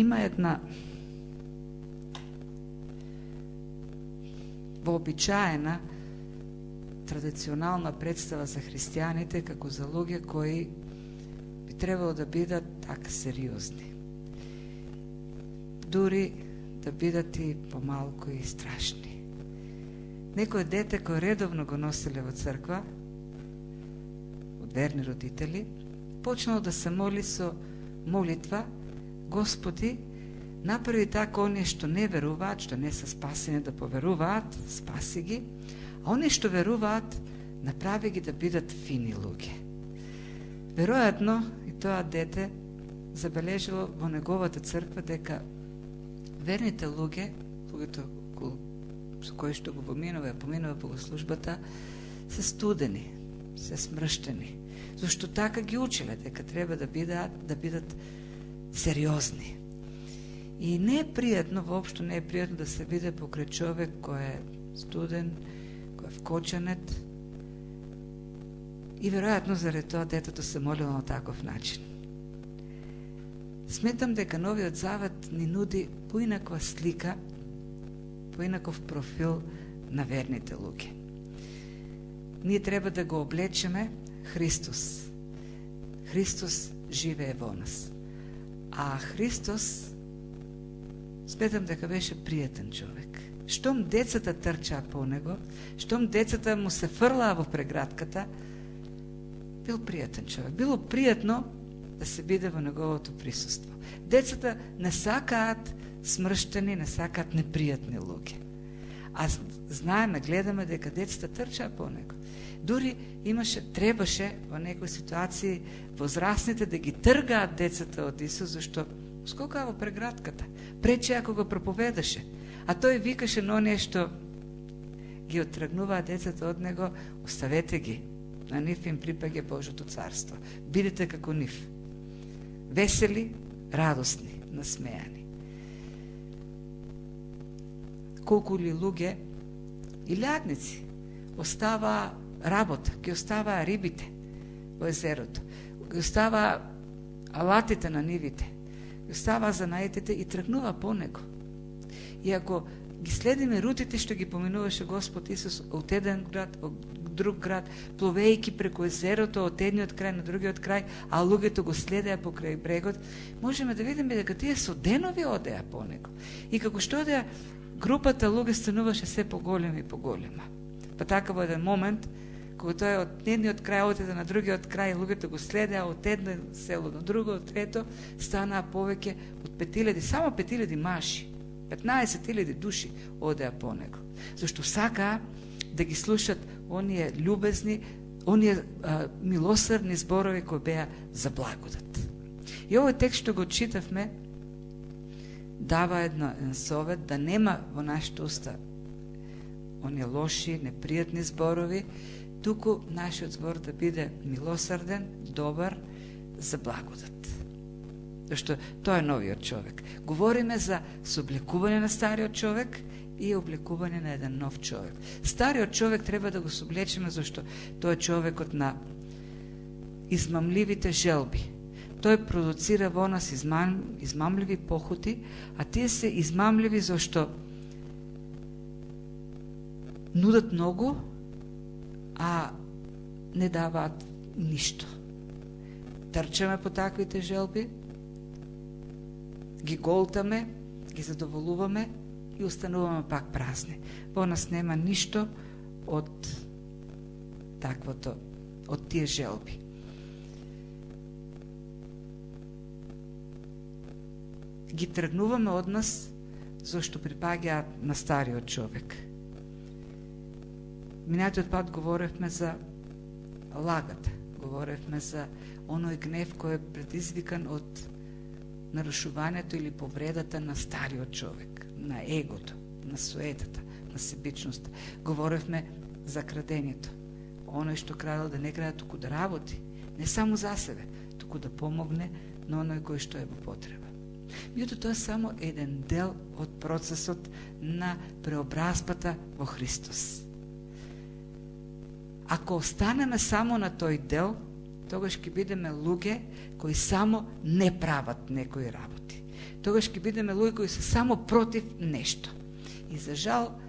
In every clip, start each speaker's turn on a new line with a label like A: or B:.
A: Има една вообичаена традиционална представа за христијаните како за луѓе кои би требало да бидат така сериозни. Дури да бидат и помалку и страшни. Некој дете кој редовно го носеле во црква, од верни родители, почнало да се моли со молитва: Господи, направи така оние што не веруваат, што не се спасени да поверуваат, спаси ги, а оние што веруваат, направи ги да бидат фини луѓе. Веројатно и тоа дете забележило во неговата црква дека верните луѓе, луѓето со кои што го поминува богослужбата, се студени, се смрштени, зашто така ги училе дека треба да бидат сериозни. И не е пријатно, воопшто не е пријатно да се биде покрај човек кој е студен, кој е вкочанет. И веројатно заради тоа детето се молило на таков начин. Сметам дека Новиот Завет ни нуди поинаква слика, поинаков профил на верните луѓе. Ние треба да го облечеме Христос. Христос живее во нас. А Христос, сметам дека беше пријатен човек. Штом децата трчаа по него, штом децата му се фрлаа во преградката, бил пријатен човек. Било пријатно да се биде во неговото присуство. Децата не сакаат смрштени, не сакаат непријатни луѓе. А знаеме, гледаме дека децата трчаа по него. Дури требаше во некои ситуации возрастните да ги тргаат децата од Исус, зашто скокаа во преградката, прече ако го проповедаше. А тој викаше на оние што ги оттргнуваа децата од него: оставете ги, на нив им припаѓа Божото царство. Бидете како нив. Весели, радосни, насмејани. Колку ли луѓе и лјадници оставаа работа, ги оставаа рибите во езерото, ги оставаа алатите на нивите, ги оставаа занаетите и тргнува по него. И ако ги следиме рутите што ги поминуваше Господ Исус од еден град, од друг град, пловејќи преку езерото од едниот крај на другиот крај, а луѓето го следеа покрај брегот, можеме да видиме дека тие со денови одеа по него. И како што одеа, групата луѓе стануваше се поголема и поголема. Па така во еден момент, кога тој од едниот крај отиде на другиот крај, луѓето го следеа од едно село до друго, од трето, станаа повеќе од 5000, само 5000 маши, 15.000 души одеа по него. Зашто сакаа да ги слушат оние љубезни, оние милосрдни зборови кои беа за благодат. И овој текст што го читавме дава еден совет да нема во нашите уста оние лоши, непријатни зборови, туку нашиот збор да биде милосрден, добар, за благодат. Зашто тоа е новиот човек. Говориме за сооблекување на стариот човек и облекување на еден нов човек. Стариот човек треба да го соблечеме, зашто тој е човекот на измамливите желби. Тој продуцира во нас измамливи похоти, а тие се измамливи зашто нудат многу, а не даваат ништо. Трчаме по таквите желби, ги голтаме, ги задоволуваме и остануваме пак празни. Во нас нема ништо од таквото, од тие желби. Ги тргнуваме од нас зашто припаѓаат на стариот човек. Минатиот пат говоревме за лагата, говоревме за оној гнев кој е предизвикан од нарушувањето или повредата на стариот човек, на егото, на суетата, на себичноста. Говоревме за крадењето. Оној што крадел да не краде, туку да работи, не само за себе, туку да помогне на оној кој што е во потреба. Меѓутоа тоа е само еден дел од процесот на преобразбата во Христос. Ако останеме само на тој дел, тогаш ќе бидеме луѓе кои само не прават некои работи. тогаш ќе бидеме луѓе кои се само против нешто. И за жал,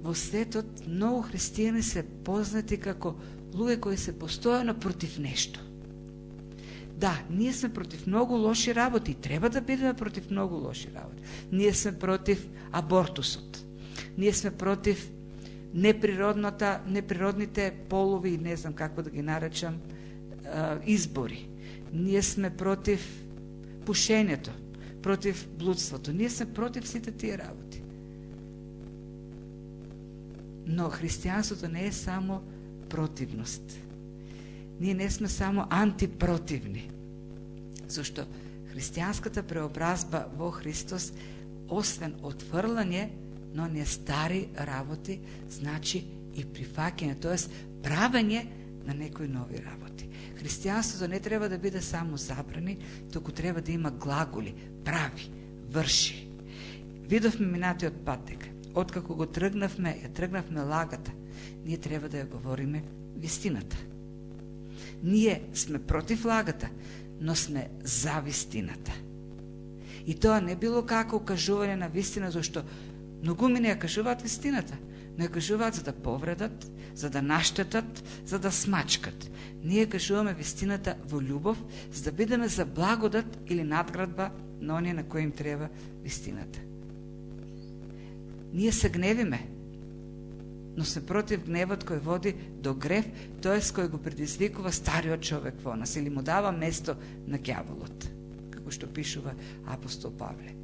A: во светот многу христијани се познати како луѓе кои се постојано против нешто. Да, ние сме против многу лоши работи и треба да бидеме против многу лоши работи. Ние сме против абортусот. Ние сме против неприродните полови, не знам како да ги наречам, избори. Ние сме против пушењето, против блудството. Ние сме против сите тие работи. Но христијанството не е само противност. Ние не сме само антипротивни. Зашто христијанската преобразба во Христос, освен отврлање на оние стари работи, значи и прифаќање, тоест правење на некои нови работи. Христијанството не треба да биде само забрани, туку треба да има глаголи, прави, врши. Видовме минатиот пат дека, откако го тргнавме лагата, ние треба да ја говориме вистината. Ние сме против лагата, но сме за вистината. И тоа не било како кажување на вистина, зашто многуми не ја кажуваат вистината, но ја кажуваат за да повредат, за да наштетат, за да смачкат. Ние кажуваме вистината во љубов, за да бидеме за благодат или надградба на оние на кои им треба вистината. Ние се гневиме, но се против гневот кој води до грев, тоест кој го предизвикува стариот човек во нас или му дава место на ѓаволот, како што пишува апостол Павле.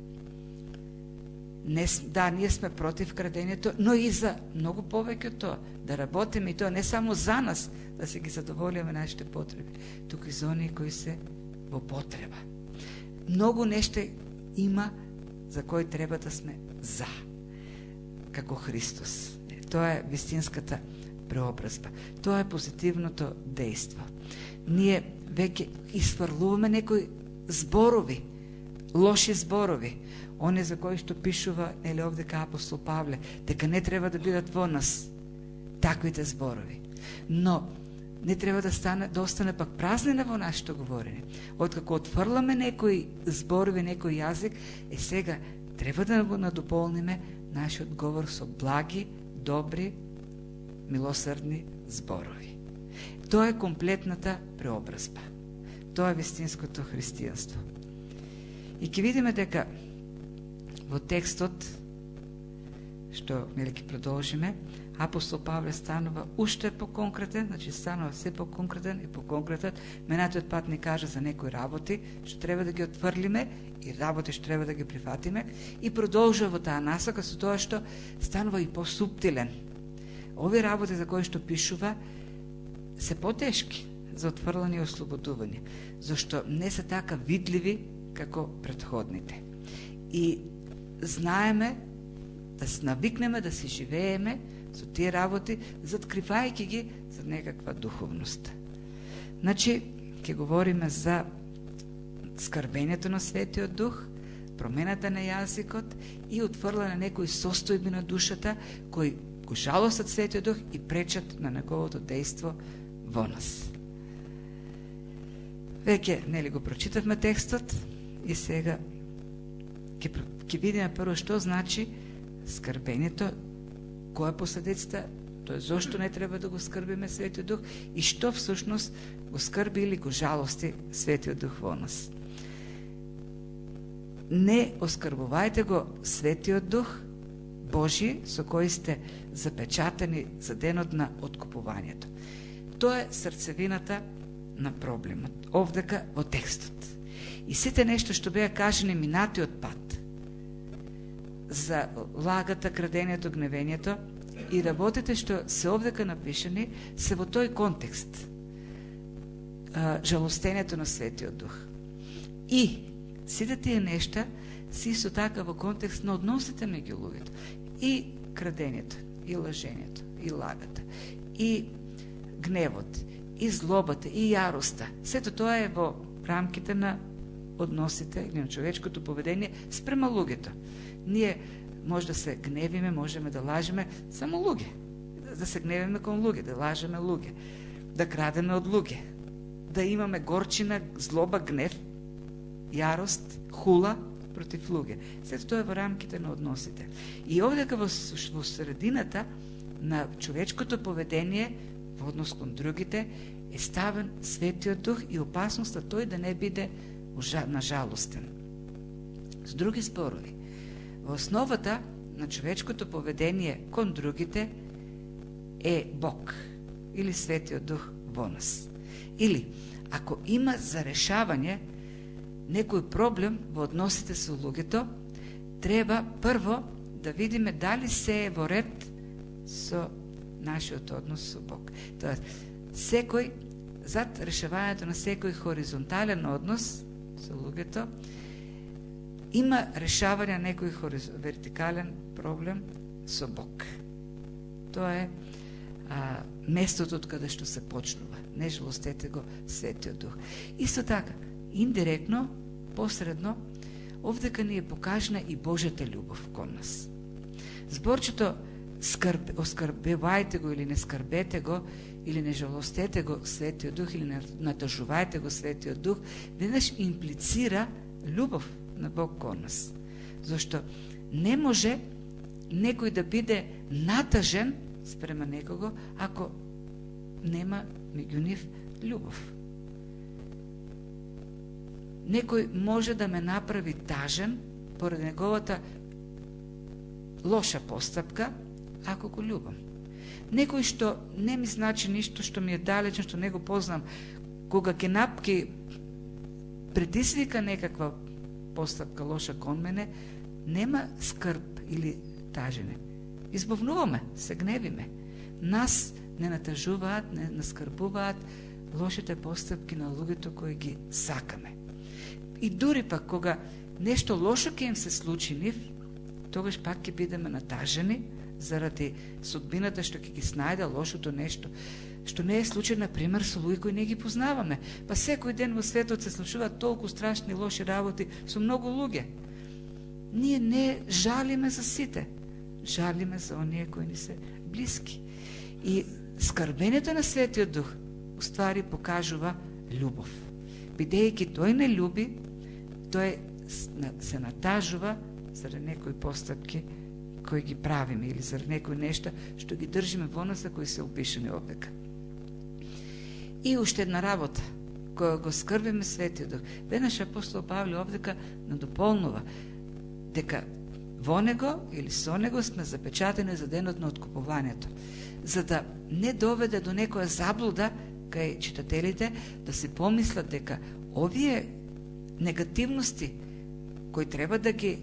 A: Да, ние сме против крадењето, но и за многу повеќе од тоа, да работиме и тоа не само за нас, да се ги задоволиме нашите потреби, туку и за оние кои се во потреба. Многу нешто има за кои треба да сме за, како Христос. Тоа е вистинската преобразба. Тоа е позитивното дејство. Ние веќе изфрлуваме некои зборови, лоши зборови, оне за кои што пишува овдека апостол Павле, дека не треба да бидат во нас таквите зборови. Но не треба да остане пак празнина во нашето говорење. Откако отфрламе некои зборови, некој јазик, сега треба да го надополниме нашиот говор со благи, добри, милосрдни зборови. Тоа е комплетната преобразба. Тоа е вистинското христијанство. И ќе видиме дека во текстот, што ќе продолжиме, апостол Павле станува уште поконкретен, значи станува се поконкретен и поконкретен. Минатиот пат ни кажа за некои работи, што треба да ги отврлиме и работи што треба да ги прифатиме, и продолжува во таа насока со тоа што станува и посуптилен. Овие работи за кои што пишува се потешки за отфрлање и ослободување, зашто не се така видливи како претходните. И знаеме да се навикнеме да си живееме со тие работи, заткривајќи ги за некаква духовност. Значи, ќе говориме за скрбењето на Светиот Дух, промената на јазикот и отфрлање на некои состојби на душата кои го жалостат Светиот Дух и пречат на неговото дејство во нас. Веќе, го прочитавме текстот и сега ќе видиме прво што значи скрбењето, која е последицата, тоа зошто не треба да го скрбиме Светиот Дух и што всушност го скрби или го жалости Светиот Дух во нас. Не оскрбувајте го Светиот Дух Божи со кој сте запечатани за денот на откупувањето. Тоа е срцевината на проблемот, овдека во текстот. И сите нешто што беа кажени минатиот пат за лагата, крадењето, гневењето и работите што се овдека напишани се во тој контекст. Жалостењето на Светиот Дух. И сите тие нешта си со така во контекст на односите меѓу луѓето. И крадењето, и лажењето, и лагата, и гневот, и злобата, и јароста. Сето тоа е во рамките на односите или на човечкото поведение спрема луѓето. Ние може да се гневиме, можеме да лажеме само луѓе. Да се гневиме кон луѓе, да лажеме луѓе, да крадеме од луѓе, да имаме горчина, злоба, гнев, јарост, хула против луѓе. Сето тоа е во рамките на односите. И овдека во средината на човечкото поведение во однос кон другите е ставен Светиот Дух и опасноста тој да не биде нажалостен. С други зборови, во основата на човечкото поведение кон другите е Бог или Светиот Дух во нас. Или, ако има за решавање некој проблем во односите со луѓето, треба прво да видиме дали се е во ред со нашиот однос со Бог. Тоа секој зад решавањето на секој хоризонтален однос со луѓето има решавање на некој вертикален проблем со Бог. Тоа е местото од каде што се почнува. Не жалостете го Светиот Дух. Исто така, индиректно, посредно, овдека ни е покажна и Божјата љубов кон нас. Зборчето оскарбевајте го или не скарбете го, или не жалостете го Светиот Дух, или не натажувајте го Светиот Дух, веднаш имплицира љубов на Бог кон нас. Зашто не може некој да биде натажен спрема некого, ако нема меѓу нив љубов. Некој може да ме направи тажен поради неговата лоша постапка, ако го љубам. Некој што не ми значи ништо, што ми е далечен, што не го познам, кога ќе предизвика некаква постапка лоша кон мене, нема скрб или тажене. Избавнуваме, се гневиме. Нас не натажуваат, не наскрбуваат лошите постапки на луѓето кои ги сакаме. И дури пак кога нешто лошо ќе им се случи нив, тогаш пак ќе бидеме натажени заради судбината што ќе ги снајде лошото нешто, што не е случај, например, со луѓе кои не ги познаваме. Па секој ден во светот се случуваат толку страшни лоши работи со многу луѓе. Ние не жалиме за сите, жалиме за оние кои ни се блиски. И скрбењето на Светиот Дух уствари покажува љубов. Бидејќи тој не љуби, тој се натажува заради некои постапки кои ги правиме или заради некои нешта што ги држиме во нас, кои се опишани овдека. И уште една работа, која го скрбиме Светиот Дух. Веднаш апостол Павле овдека надополнува дека во него или со него сме запечатени за денот на откупувањето, за да не доведе до некоја заблуда кај читателите да си помислат дека овие негативности кои треба да ги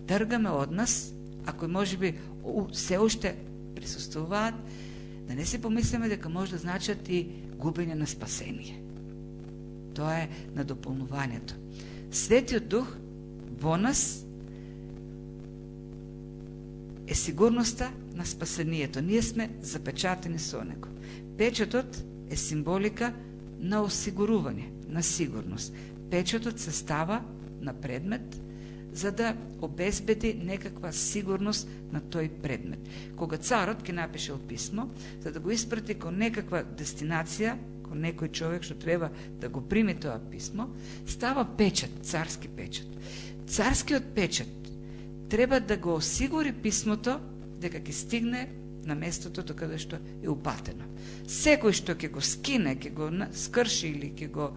A: тргаме од нас, ако можеби се уште присуствуваат, да не си помислиме дека може да значат и губење на спасение. Тоа е на дополнувањето. Светиот Дух во нас е сигурноста на спасението. Ние сме запечатени со него. Печатот е символика на осигурување, на сигурност. Печатот се става на предмет за да обезбеди некаква сигурност на тој предмет. Кога царот ќе напишел писмо, за да го испрати кон некаква дестинација, кон некој човек што треба да го прими тоа писмо, става печат, царски печат. Царскиот печат треба да го осигури писмото дека ќе стигне на местото до каде што е упатено. Секој што ќе го скине, ќе го скрши или ќе го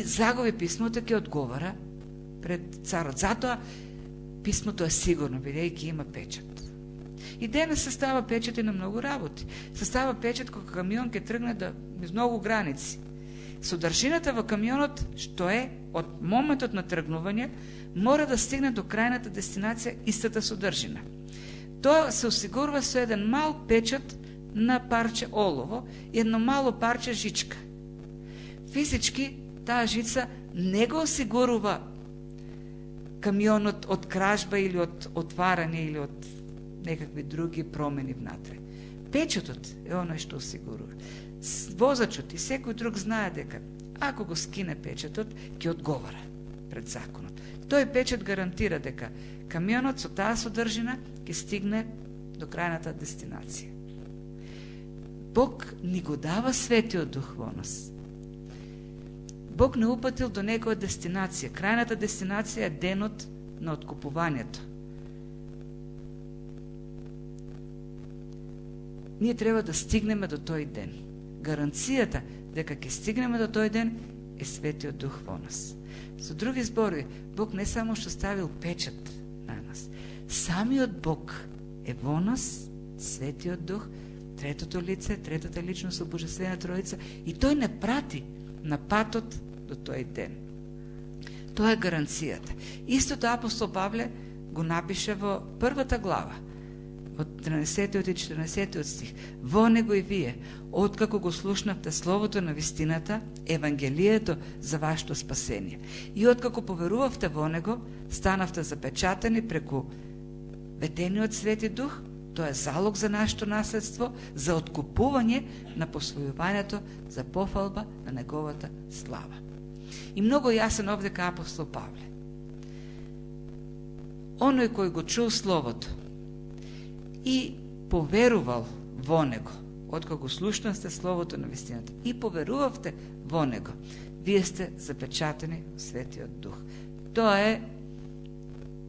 A: загуби писмото, ќе одговара пред царот. Затоа писмото е сигурно, бидејќи има печат. И денес се става печат и на многу работи. Се става печат кога камион ќе тргне да без многу граници. Содржината во камионот, што е од моментот на тргнување, мора да стигне до крајната дестинација истата содржина. Тоа се осигурува со еден мал печат на парче олово и едно мало парче жичка. Физички таа жица не го осигурува камионот од кражба или од отварање или од некакви други промени внатре. Печатот е оној што осигурува. Возачот и секој друг знае дека ако го скине печатот, ќе одговара пред законот. Тој печат гарантира дека камионот со таа содржина ќе стигне до крајната дестинација. Бог ни го дава Светиот Дух во нас. Бог не упатил до некоја дестинација. Крајната дестинација е денот на откупувањето. Ние треба да стигнеме до тој ден. Гаранцијата дека ќе стигнеме до тој ден е Светиот Дух во нас. Со други зборови, Бог не само што ставил печат на нас, самиот Бог е во нас, Светиот Дух, третото лице, третата личност од Божествена Троица, и тој не прати на патот до тој ден. Тоа е гаранцијата. Истото апостол Павле го напише во првата глава, од 13 и 14 стих. Во него и вие, откако го слушнавте словото на вистината, евангелието за вашето спасение. И откако поверувавте во него, станавте запечатани преку ветениот Свети Дух. Тоа е залог за нашето наследство, за откупување на посвојувањето, за пофалба на неговата слава. И многу јасен овде ка апостол Павле. Оној кој го чул словото и поверувал во него, откако слушнавте словото на вистината и поверувавте во него, вие сте запечатани во Светиот Дух. Тоа е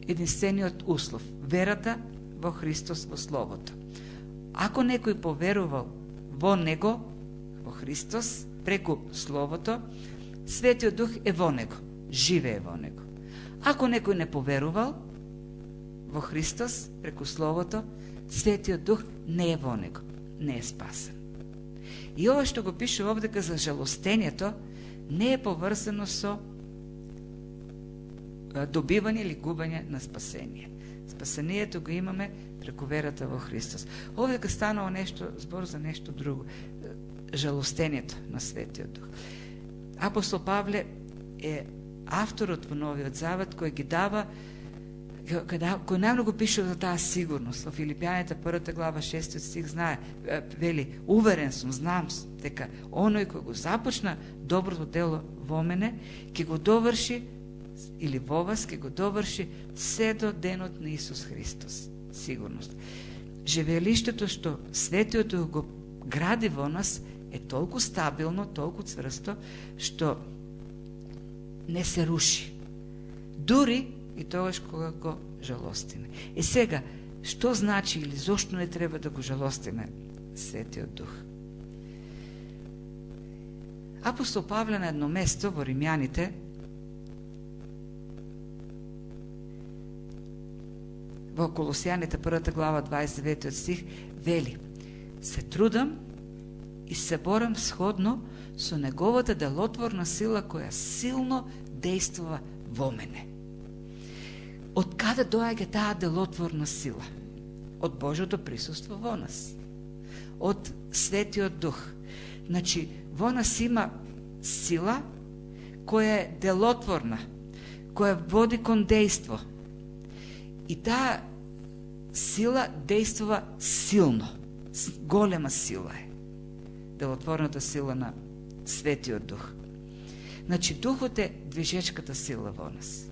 A: единствениот услов. Верата во Христос, во Словото. Ако некој поверувал во него, во Христос, преку Словото, Светиот Дух е во него, живее во него. Ако некој не поверувал во Христос, преку Словото, Светиот Дух не е во него, не е спасен. И ова што го пише овдека за жалостењето, не е поврзано со добивање или губање на спасение. Спасението го имаме преку верата во Христос. Овдека станало нешто, збор за нешто друго. Жалостењето на Светиот Дух. Апостол Павле е авторот во Новиот Завет кој ги дава, кој најмногу пише за таа сигурност. Во Филипјаните 1 глава 6 стих знае, вели, уверен сум, знам дека оној кој го започна доброто дело во мене, ќе го доврши, или во вас, ќе го доврши се до денот на Исус Христос. Сигурност. Живеелиштето што Светиот Дух го гради во нас е толку стабилно, толку цврсто, што не се руши. Дури и тогаш кога го жалостиме. И сега, што значи или зошто не треба да го жалостиме Светиот Дух? Апостол Павле на едно место во Римјаните во Колосјаните 1 глава 29 стих вели: се трудам и се борам сходно со неговата делотворна сила која силно действува во мене. Од каде доаѓа таа делотворна сила? Од Божјото присуство во нас. Од Светиот Дух. Значи, во нас има сила која е делотворна, која води кон дејство. И таа сила действува силно. Голема сила е. Делотворната сила на Светиот Дух. Значи, Духот е движечката сила во нас.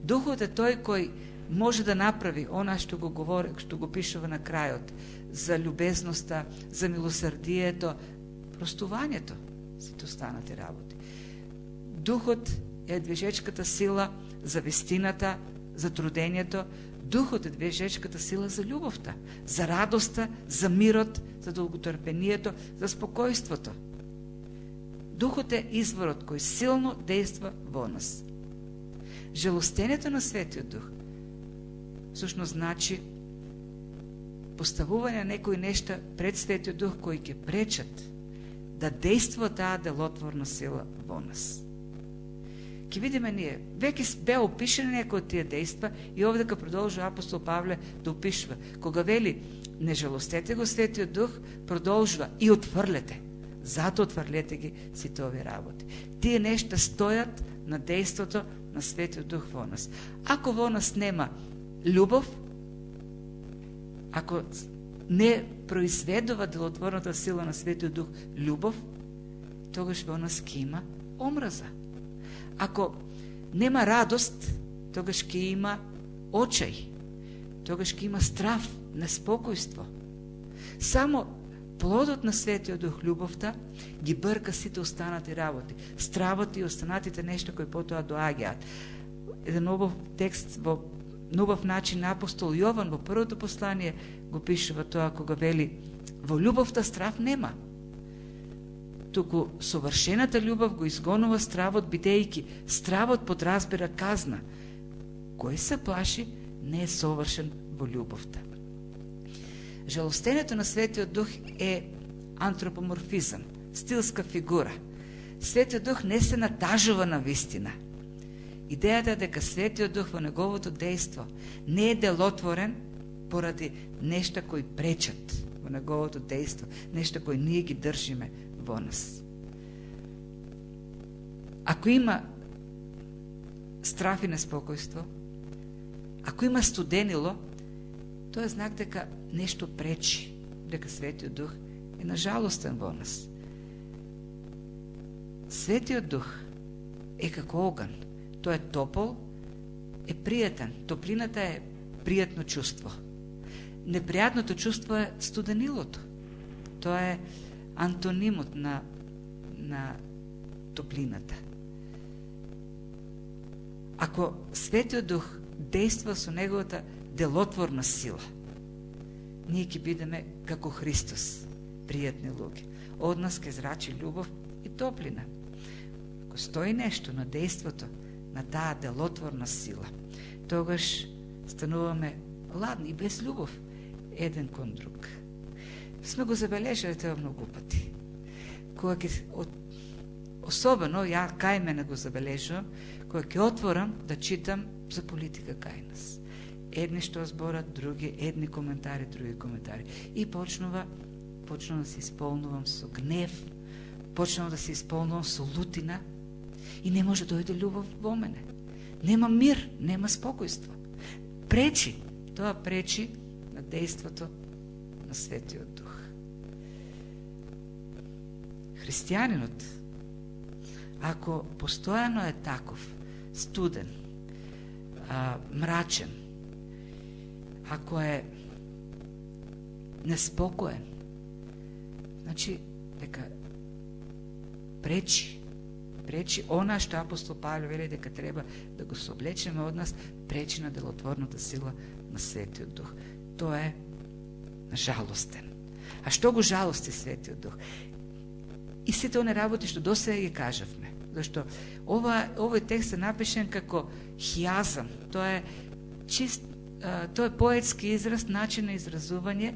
A: Духот е тој кој може да направи она што го говори, што го пишува на крајот, за љубезноста, за милосрдието, простувањето, сите останати работи. Духот е движечката сила за вистината, за трудењето. Духот е движечката сила за љубовта, за радоста, за мирот, за долготрпението, за спокојството. Духот е изворот кој силно действа во нас. Жалостењето на Светиот Дух всушност значи поставување на некои нешта пред Светиот Дух кои ќе пречат да действа таа делотворна сила во нас. Ке видиме ние, веќе бе опишени некои од тие дејства и овдека продолжува апостол Павле да опишува. Кога вели не жалостете го Светиот Дух, продолжува и отфрлете. Зато отфрлете ги сите овие работи. Тие нешта стојат на дејството на Светиот Дух во нас. Ако во нас нема љубов, ако не произведува делотворната сила на Светиот Дух љубов, тогаш во нас ќе има омраза. Ако нема радост, тогаш ќе има очај, тогаш ќе има страв, неспокојство. Само плодот на Светиот Дух, љубовта, ги брка сите останати работи. Стравот и останатите нешта кои потоа доаѓаат. Еден обов текст во нубав начин апостол Јован во првото послание го пишува тоа кога вели: во љубовта страв нема. Туку совршената љубов го изгонува стравот, бидејќи стравот подразбира казна. Кој се плаши, не е совршен во љубовта. Жалостењето на Светиот Дух е антропоморфизам, стилска фигура. Светиот Дух не се натажува на вистина. Идејата дека Светиот Дух во неговото дејство не е делотворен поради нешта кои пречат во неговото дејство, нешта кои ние ги држиме во нас. Ако има страф и неспокојство, ако има студенило, тоа е знак дека нешто пречи, дека Светиот Дух е нажалостен во нас. Светиот Дух е како оган. Тој е топол, е пријатен. Топлината е пријатно чувство. Непријатното чувство е студенилото. Тоа е антонимот на топлината. Ако Светиот Дух дејства со неговата делотворна сила, ние ќе бидеме како Христос, пријатни луѓе. Од нас ќе зрачи љубов и топлина. Ако стои нешто на дејството на таа делотворна сила, тогаш стануваме ладни и без љубов еден кон друг. Сме го забележали тоа многу пати. Кога особено ја кај мене го забележувам, кога ќе отворам да читам за политика кај нас. Едни што зборат, други, едни коментари, други коментари. И почнувам да се исполнувам со гнев, почнувам да се исполнувам со лутина и не може да дојде љубов во мене. Нема мир, нема спокојство. Пречи, тоа пречи на дејството на Светиот Дух. Христијанинот, ако постојано е таков, студен, мрачен, ако е неспокоен, значи дека пречи она што апостол Павле вели дека треба да го соблечеме од нас, пречи на делотворната сила на Светиот Дух. Тоа е жалостен. А што го жалости Светиот Дух? И сите оне работи што досега ги кажавме. Зашто овој текст е напишен како хиазам. Тоа е поетски израз, начин на изразување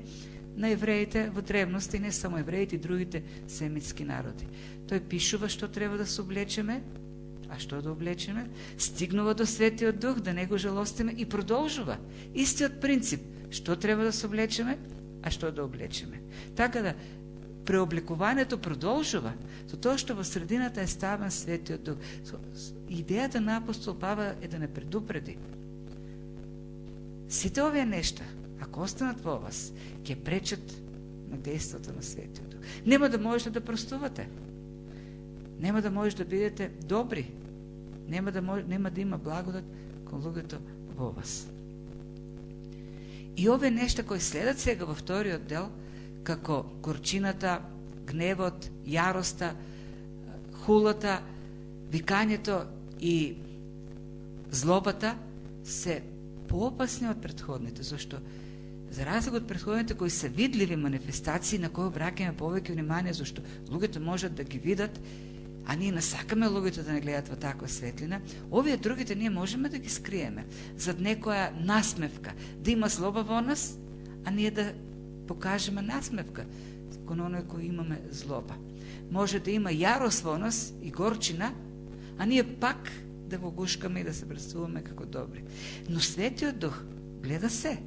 A: на евреите во древност, и не само евреите, и другите семитски народи. Тој пишува што треба да се облечеме, а што да облечеме, стигнува до Светиот Дух, да не го жалостиме, и продолжува. Истиот принцип, што треба да се облечеме, а што да облечеме. Така да, преоблекувањето продолжува, со тоа што во средината е ставен Светиот Дух. Идејата на апостол Павле е да не предупреди. Сите овие нешта, ако останат во вас, ќе пречат на дејството на Светиот Дух. Нема да можете да простувате. Нема да можете да бидете добри. Нема да има благодат кон луѓето во вас. И овие нешта кои следат сега во вториот дел, како горчината, гневот, јароста, хулата, викањето и злобата, се поопасни од претходните, зашто за разлика од претходните кои се видливи манифестации на кои обраќаме повеќе внимание, зашто луѓето можат да ги видат, а ние насакаме луѓето да не гледат во таква светлина, овие другите ние можеме да ги скриеме зад некоја насмевка, да има злоба во нас, а ние да покажеме насмевка кон оној кој имаме злоба. Може да има јарост во нас и горчина, а ние пак да го гушкаме и да се представуваме како добри. Но Светиот Дух гледа се.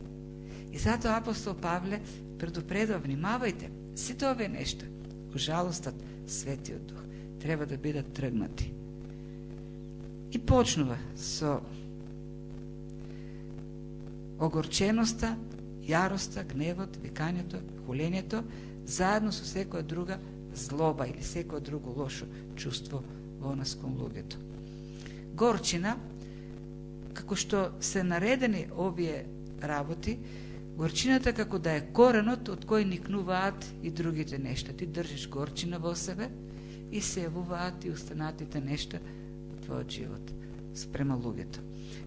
A: И затоа апостол Павле предупредува: внимавајте, сите овие нешта го жалостат Светиот Дух. Треба да бидат тргнати. И почнува со огорченоста, јароста, гневот, викањето, хулењето, заедно со секоја друга злоба или секоја друго лошо чувство во нас кон луѓето. Горчина, како што се наредени овие работи Горчината како да е коренот од кој никнуваат и другите нешта. Ти држиш горчина во себе и се јавуваат и останатите нешта во твојот живот спрема луѓето.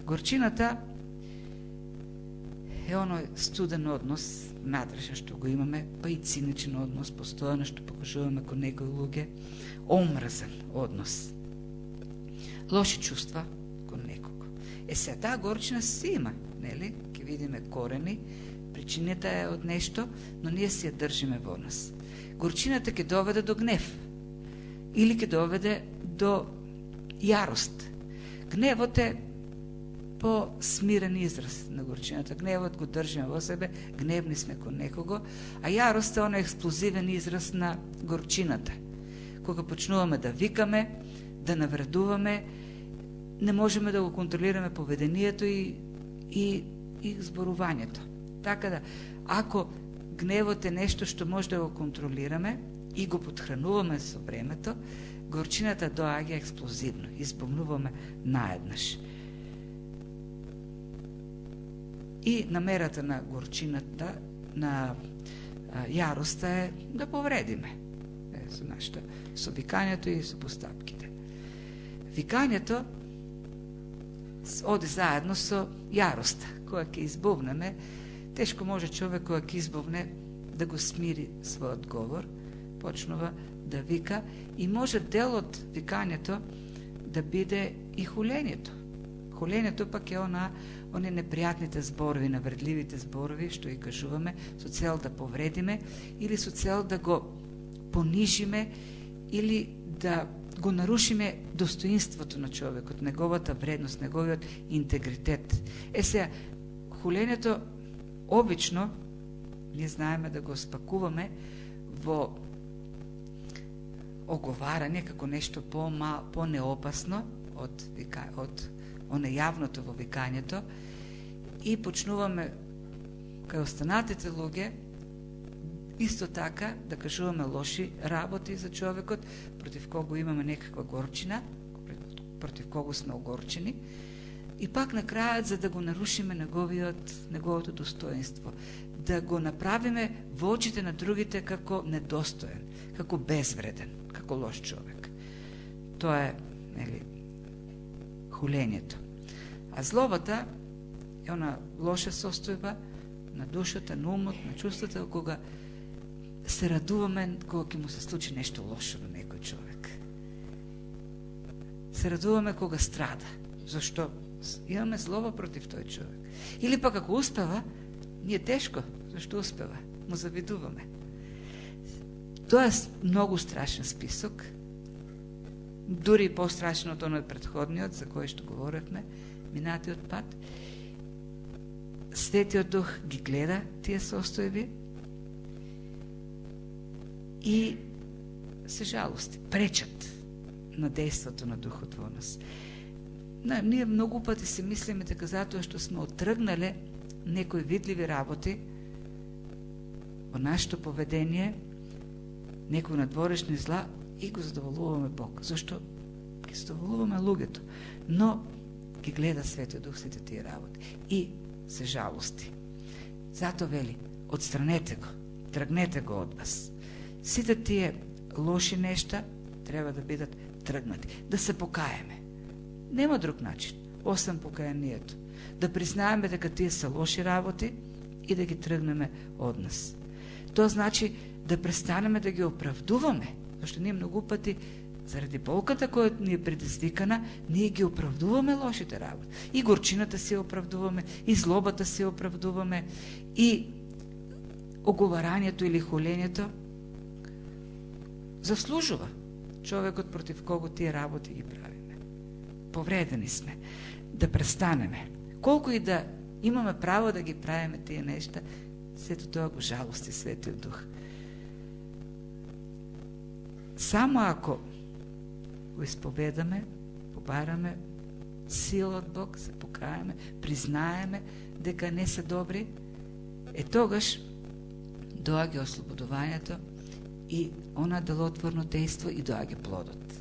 A: Горчината е оној студен однос, внатрешен што го имаме, па и циничен однос, постојано што покажуваме кон некои луѓе, омрзен однос, лоши чувства кон некого. Сега таа горчина си има, нели? Ке видиме корени, причината е од нешто, но ние си ја држиме во нас. Горчината ќе доведе до гнев или ќе доведе до јарост. Гневот е по-смирен израз на горчината. Гневот го држиме во себе, гневни сме кон некого, а јарост е оној експлозивен израз на горчината. Кога почнуваме да викаме, да навредуваме, не можеме да го контролираме поведението и зборувањето. Така да, ако гневот е нешто што може да го контролираме и го подхрануваме со времето, горчината доаѓа експлозивно, избомнуваме наеднаш. И намерата на горчината, на јароста е да повредиме со нашето, со викањето и со постапките. Викањето оди заедно со јароста. Кога ќе избувнеме, тешко може човек кога ќе избувне да го смири својот говор, почнува да вика и може дел од викањето да биде и хулењето. Хулењето пак е оние непријатните зборови, навредливите зборови што ги кажуваме со цел да повредиме или со цел да го понижиме или да го нарушиме достоинството на човекот, неговата вредност, неговиот интегритет. Сега, хулењето обично ние знаеме да го спакуваме во оговарање како нешто по-неопасно од оне јавното во викањето и почнуваме кај останатите луѓе исто така да кажуваме лоши работи за човекот против кого имаме некаква горчина, против кого сме огорчени и пак на крајот за да го нарушиме неговото достоинство, да го направиме во очите на другите како недостоен, како безвреден, како лош човек. Тоа е, нели, хулењето. А злобата е она лоша состојба на душата, на умот, на чувствата, кога се радуваме кога ќе му се случи нешто лошо на некој човек. Се радуваме кога страда. Зашто? Имаме злоба против тој човек. Или пак ако успева, ние тешко. Зашто успева? Му завидуваме. Тоа е многу страшен список. Дури и по-страшно од оној претходниот, за кој што говоревме, минатиот пат. Светиот Дух ги гледа тие состојби и се жалости, пречат на действото на Духот во нас. Ние многу пати се мислиме дека затоа што сме оттргнале некои видливи работи во нашето поведение, некои надворешни зла и го задоволуваме Бог. Зашто? Ги задоволуваме луѓето. Но ги гледа Светиот Дух сите тие работи и се жалости. Зато вели, отстранете го, тргнете го од вас. Сите тие лоши нешта треба да бидат тргнати. Да се покаеме. Нема друг начин, освен покаянието. Да признаеме дека тие се лоши работи и да ги тргнеме од нас. Тоа значи да престанеме да ги оправдуваме, зашто ние многу пати заради болката која ни е предизвикана, ние ги оправдуваме лошите работи. И горчината си оправдуваме, и злобата си оправдуваме, и оговарањето или хулењето заслужува човекот против кого тие работи ги правиме. Повредени сме. Да престанеме. Колку и да имаме право да ги правиме тие нешта, сето тоа го жалости Светиот Дух. Само ако го исповедаме, побараме сила од Бог, се покаеме, признаеме дека не се добри, тогаш доаѓа ослободувањето и она делотворно дејство и доаѓа плодот.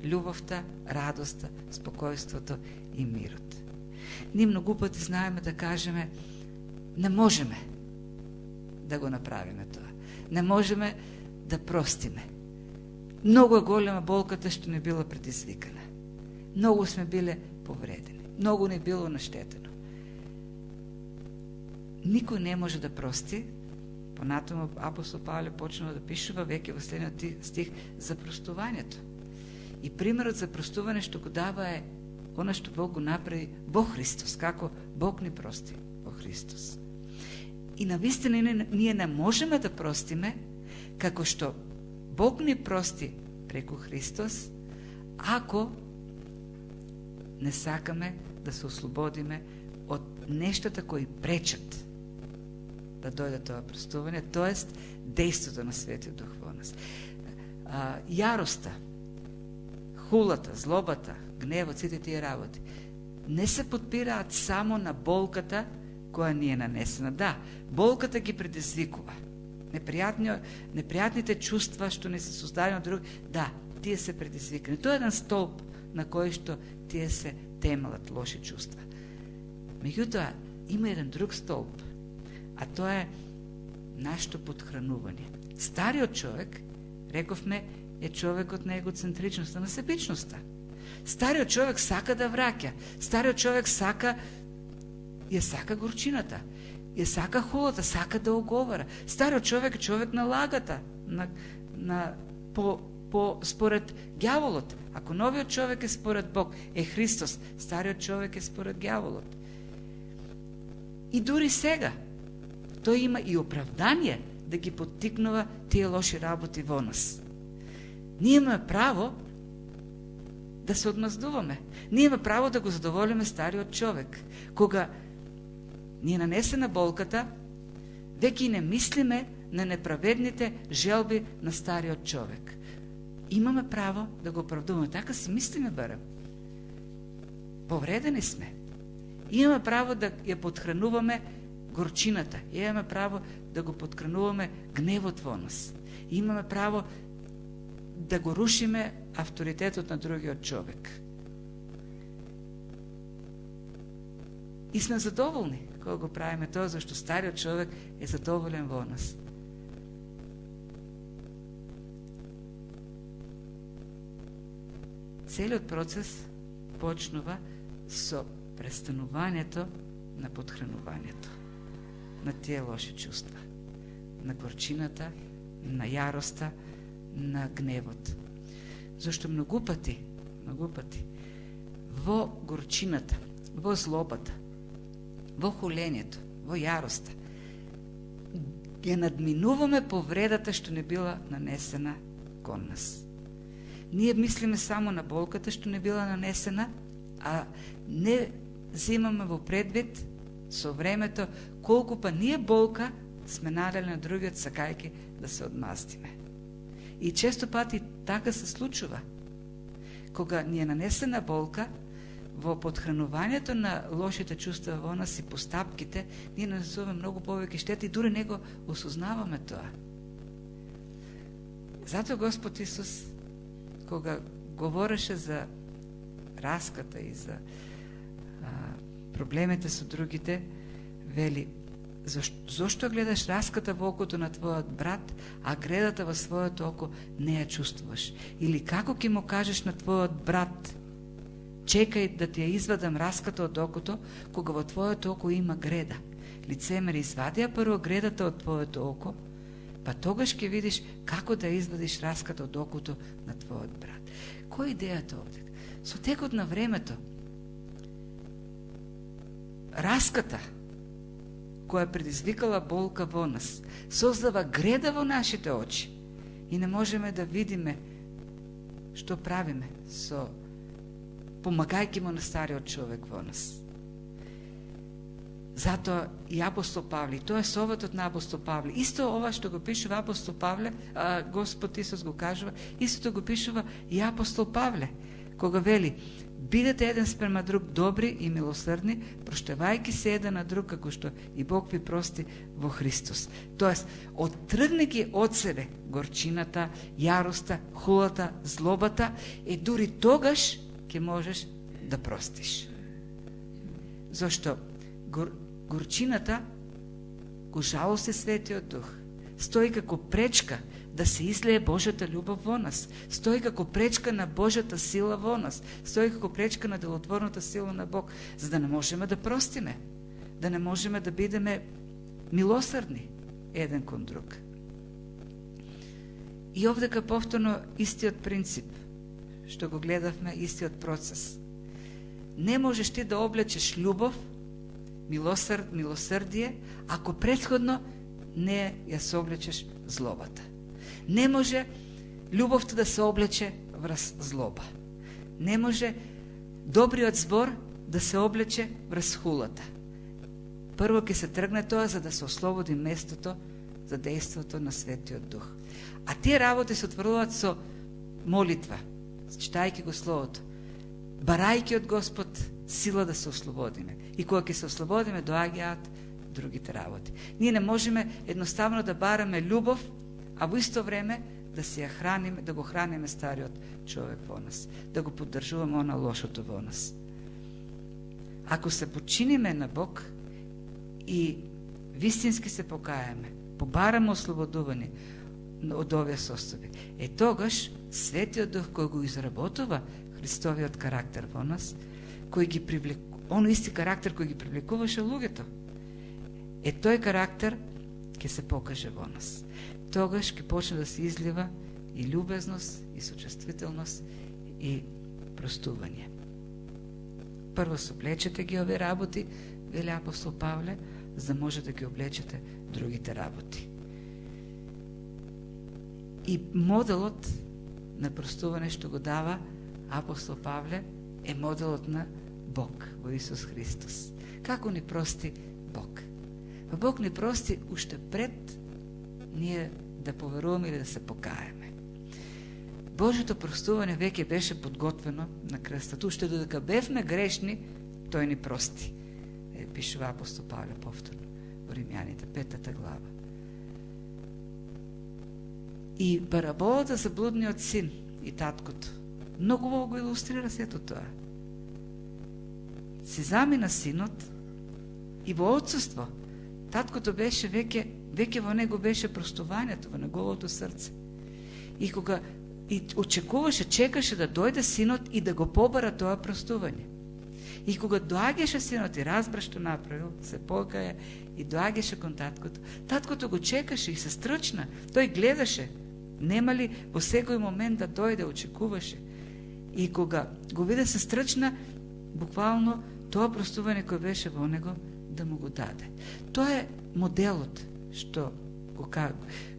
A: Љубовта, радоста, спокојството и мирот. Ние многу пати знаеме да кажеме не можеме, да го направиме тоа. Не можеме да простиме. Многу голема болката што не била предизвикана. Многу сме биле повредени. Многу не било наштетено. Никој не може да прости. Понатаму апостол Павле почнува да пишува веќе во следниот стих за простувањето. И примерот за простување што го дава е она што Бог го направи во Христос, како Бог ни прости во Христос. И навистина ние не можеме да простиме како што Бог ни прости преку Христос, ако не сакаме да се ослободиме од нештата кои пречат да дојде тоа простување, тоест дејството на Светиот Дух во нас. Јароста, хулата, злобата, гневот, сите тие работи не се подпираат само на болката која ни е нанесена. Да, болката ги предизвикува. Непријатните чувства што не се создадени од други, да, тие се предизвикани. Тоа е еден столб на кој што тие се темелат лоши чувства. Меѓутоа, има еден друг столб, а тоа е нашето подхранување. Стариот човек, рековме, е човекот на егоцентричноста, на себичноста. Стариот човек сака да враќа. Стариот човек сака горчината, ја сака хулата, сака да оговара. Стариот човек е човек на лагата, според ѓаволот. Ако новиот човек е според Бог, е Христос, стариот човек е според ѓаволот. И дури сега, тој има и оправдание да ги поттикнува тие лоши работи во нас. Ние имаме право да се одмаздуваме. Ние имаме право да го задоволиме стариот човек. Кога ни е нанесена болката, веќе не мислиме на неправедните желби на стариот човек. Имаме право да го оправдуваме. Така си мислиме барем. Повредени сме. Имаме право да ја подхрануваме горчината. Имаме право да го подхрануваме гневот во нас. Имаме право да го рушиме авторитетот на другиот човек. И сме задоволни кога го правиме тоа, зашто стариот човек е задоволен во нас. Целиот процес почнува со престанувањето на подхранувањето на тие лоши чувства, на горчината, на јароста, на гневот. Зашто многу пати во горчината, во злобата, во хулењето, во јароста ја надминуваме повредата што не била нанесена кон нас. Ние мислиме само на болката што не била нанесена, а не земаме во предвид со времето колку па ние болка сме надали на другиот сакајќи да се одмастиме. И често пати така се случува. Кога ни е нанесена болка, во подхранувањето на лошите чувства во нас и постапките, ние нанесуваме многу повеќе штети и дури не го осознаваме тоа. Затоа Господ Исус, кога говореше за раската и за проблемите со другите, вели: зошто гледаш раската во окото на твојот брат, а гредата во своето око не ја чувствуваш? Или како ќе му кажеш на твојот брат: чекај да ти ја извадам раската од окото, кога во твоето око има греда? Лицемери, извади ја прво гредата од твоето око, па тогаш ќе видиш како да извадиш раската од окото на твојот брат. Која е идејата овде? Со текот на времето, раската која предизвикала болка во нас, создава греда во нашите очи и не можеме да видиме што правиме со помагајќи му на стариот човек во нас. Затоа и апостол Павле, тоа е советот на апостол Павле. Исто ова што го пишува апостол Павле, Господ Исус го кажува, истото го пишува и апостол Павле, кога вели: бидете еден спрема друг добри и милосрдни, проштевајќи се еден на друг, како што и Бог ви прости во Христос. Тоест, оттргни ги од себе горчината, јароста, хулата, злобата, и дури тогаш ќе можеш да простиш. Зошто горчината го жалости Светиот Дух, стои како пречка да се излее Божјата љубов во нас, стои како пречка на Божјата сила во нас, стои како пречка на делотворната сила на Бог, за да не можеме да простиме, да не можеме да бидеме милосрдни еден кон друг. И овдека повторно истиот принцип, што го гледавме, истиот процес. Не можеш ти да облечеш љубов, милосрдие, ако претходно не ја се облечеш злобата. Не може љубовта да се облече врз злоба. Не може добриот збор да се облече врз хулата. Прво ќе се тргне тоа за да се ослободи местото за дејството на Светиот Дух. А тие работи се отврлуваат со молитва, читајќи го Словото, барајќи од Господ сила да се ослободиме. И кога ќе се ослободиме, доаѓаат другите работи. Ние не можеме едноставно да бараме љубов, а во исто време да се ја храниме, да го храниме стариот човек во нас, да го поддржуваме она лошото во нас. Ако се починиме на Бог и вистински се покајаме, побараме ослободување од овие состојби, тогаш Светиот Дух кој го изработува Христовиот карактер во нас, кој ги оно исти карактер кој ги привлекуваше луѓето, тој карактер ќе се покаже во нас. Тогаш ќе почне да се излива и љубезност, и сочувствителност, и простување. Прво се облечете ги овие работи, вели апостол Павле, за да може да ги облечете другите работи. И моделот на простување што го дава апостол Павле е моделот на Бог во Исус Христос. Како ни прости Бог? Па Бог ни прости уште пред ние да поверуваме или да се покаеме. Божјото простување веќе беше подготвено на крстот. Уште додека бевме грешни, тој ни прости. Пишува апостол Павле повторно во Римјаните, 5 глава. И параболата за блудниот син и таткото многу во го илустрира сето тоа. Си замина синот и во отсуство таткото беше веќе во него беше простувањето во неговото срце. И кога очекуваше, чекаше да дојде синот и да го побара тоа простување. И кога доаѓаше синот и разбра што направил, се покаја и доаѓаше кон таткото. Таткото го чекаше и се стрчна. Тој гледаше, нема ли во секој момент да дојде, очекуваше. И кога го виде се стрчна, буквално тоа простување кој беше во него да му го даде. Тоа е моделот што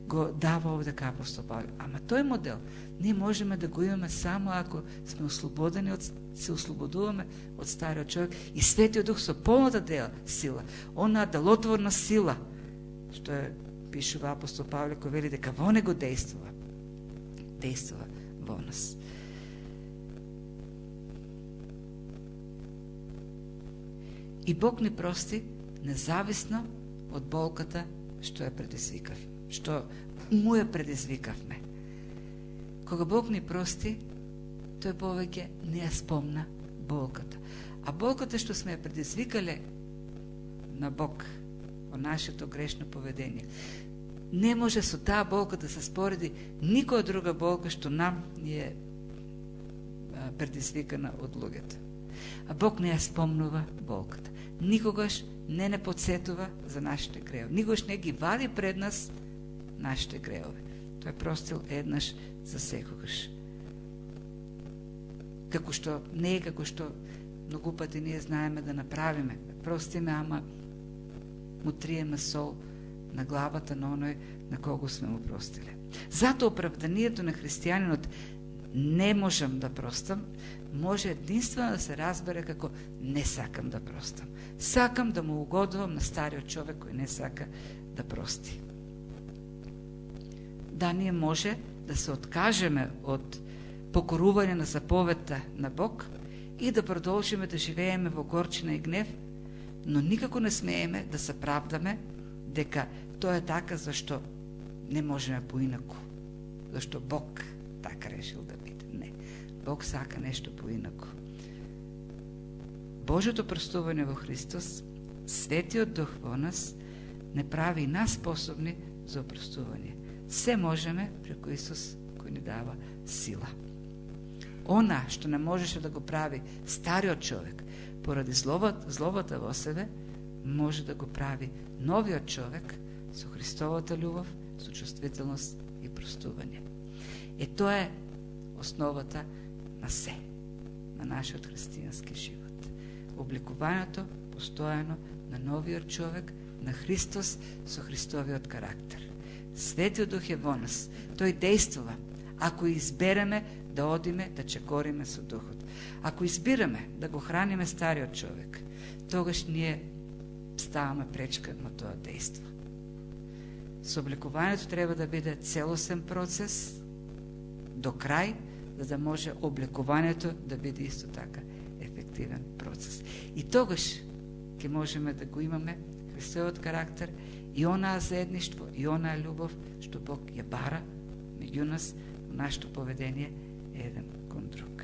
A: го дава овде апостол Павле. Ама тој модел ние можеме да го имаме само ако сме ослободени се ослободуваме од стариот човек и Светиот Дух со полната сила, она делотворна сила што е пишува апостол Павле, кој вели дека во него действува во нас. И Бог ни прости независно од болката што ја предизвикавме, што му ја предизвикавме. Кога Бог ни прости, тој повеќе не ја спомна болката. А болката што сме ја предизвикале на Бог во нашето грешно поведение, не може со таа болка да се спореди никоја друга болка што нам ни е предизвикана од луѓето. А Бог не ја спомнува болката. Никогаш не подсетува за нашите греови. Никогаш не ги вади пред нас нашите греови. Тој простил еднаш за секогаш. Како што не е како што многу пати ние знаеме да направиме. Простиме, ама му триеме сол на главата на оној на кого сме му простиле. Зато оправданието на христијанинот не можам да простам, може единствено да се разбере како не сакам да простам. Сакам да му угодувам на стариот човек кој не сака да прости. Да, ние може да се откажеме од покорување на заповедта на Бог и да продолжиме да живееме во горчина и гнев, но никако не смееме да се правдаме дека тоа е така зашто не можеме поинаку, зашто Бог така решил да биде. Не, Бог сака нешто поинаку. Божјото простување во Христос, Светиот Дух во нас, не прави и нас способни за опростување. Се можеме преку Исус кој ни дава сила. Она што не можеше да го прави стариот човек поради злобата во себе, може да го прави новиот човек со Христовата љубов, со чувствителност и простување. Тоа е основата на се, на нашиот христијански живот. Обликувањето постојано на новиот човек, на Христос со Христовиот карактер. Светиот Дух е во нас. Тој действува ако избереме да одиме да чекориме со Духот. Ако избираме да го храниме стариот човек, тогаш ние ставаме пречка на тоа дејство. Собликувањето треба да биде целосен процес до крај, за да може облекувањето да биде исто така ефективен процес. И тогаш ќе можеме да го имаме Христовиот карактер и онаа заедништво и онаа љубов што Бог ја бара меѓу нас, нашето поведение е еден кон друг.